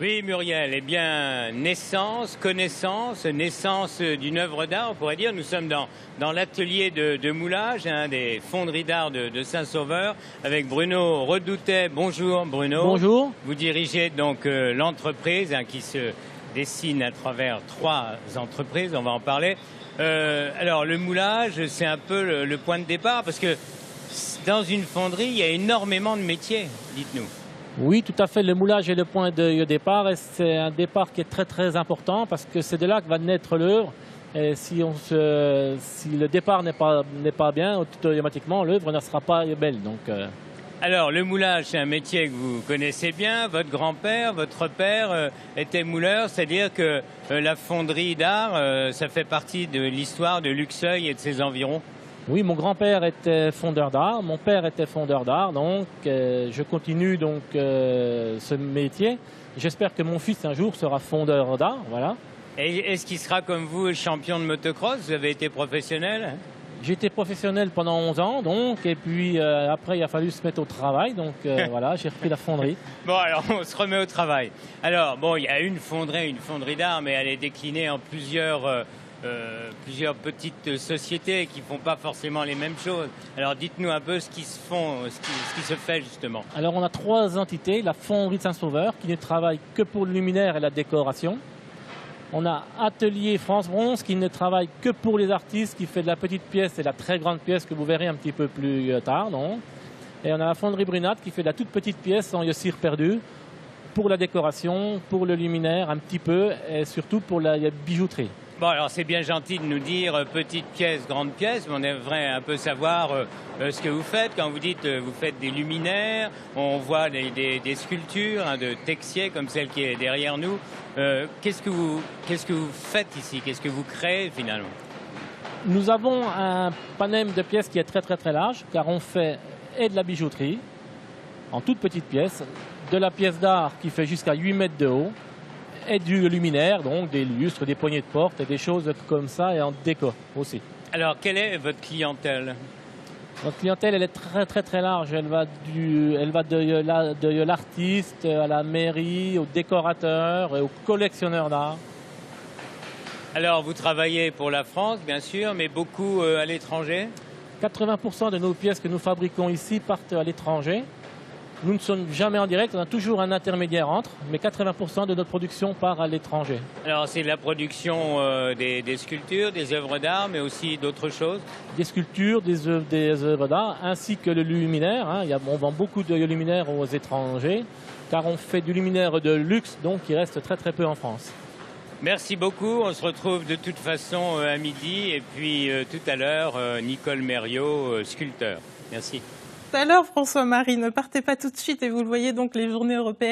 Oui, Muriel, eh bien, naissance d'une œuvre d'art, on pourrait dire. Nous sommes dans l'atelier de moulage, des fonderies d'art de Saint-Sauveur, avec Bruno Redoutet. Bonjour Bruno. Bonjour. Vous dirigez donc l'entreprise qui se dessine à travers 3 entreprises, on va en parler. Alors, le moulage, c'est un peu le point de départ, parce que dans une fonderie, il y a énormément de métiers, dites-nous. Oui, tout à fait. Le moulage est le point de départ et c'est un départ qui est très très important parce que c'est de là que va naître l'œuvre. Et si le départ n'est pas bien, automatiquement l'œuvre ne sera pas belle. Alors, le moulage, c'est un métier que vous connaissez bien. Votre grand-père, votre père était mouleur, c'est-à-dire que la fonderie d'art, ça fait partie de l'histoire de Luxeuil et de ses environs. Oui, mon grand-père était fondeur d'art, mon père était fondeur d'art, donc je continue ce métier. J'espère que mon fils un jour sera fondeur d'art, voilà. Et est-ce qu'il sera comme vous champion de motocross? Vous avez été professionnel? J'ai été professionnel pendant 11 ans, et puis après il a fallu se mettre au travail, voilà, j'ai repris la fonderie. Bon, alors on se remet au travail. Alors, bon, il y a une fonderie d'art, mais elle est déclinée en plusieurs petites sociétés qui ne font pas forcément les mêmes choses. Alors dites-nous un peu ce qui se fait justement. Alors on a 3 entités, la fonderie de Saint-Sauveur qui ne travaille que pour le luminaire et la décoration. On a Atelier France Bronze qui ne travaille que pour les artistes, qui fait de la petite pièce et de la très grande pièce que vous verrez un petit peu plus tard. Et on a la fonderie Brunat qui fait de la toute petite pièce en cire perdue pour la décoration, pour le luminaire un petit peu et surtout pour la bijouterie. Bon, alors c'est bien gentil de nous dire petite pièce, grande pièce, mais on aimerait un peu savoir ce que vous faites. Quand vous dites vous faites des luminaires, on voit des sculptures de Texier comme celle qui est derrière nous. Qu'est-ce que vous faites ici? Qu'est-ce que vous créez finalement? Nous avons un panel de pièces qui est très très très large, car on fait et de la bijouterie en toute petite pièce, de la pièce d'art qui fait jusqu'à 8 mètres de haut, et du luminaire, donc des lustres, des poignées de porte et des choses comme ça, et en déco aussi. Alors, quelle est votre clientèle? Notre clientèle, elle est très très très large. Elle va de l'artiste à la mairie, aux décorateurs et aux collectionneurs d'art. Alors, vous travaillez pour la France, bien sûr, mais beaucoup à l'étranger? 80% de nos pièces que nous fabriquons ici partent à l'étranger. Nous ne sommes jamais en direct, on a toujours un intermédiaire entre, mais 80% de notre production part à l'étranger. Alors c'est la production des sculptures, des œuvres d'art, mais aussi d'autres choses? Des sculptures, des œuvres d'art, ainsi que le luminaire. On vend beaucoup de luminaires aux étrangers, car on fait du luminaire de luxe, donc qui reste très très peu en France. Merci beaucoup, on se retrouve de toute façon à midi, et puis tout à l'heure, Nicole Mériot, sculpteur. Merci. Tout à l'heure, François-Marie, ne partez pas tout de suite et vous le voyez donc les journées européennes.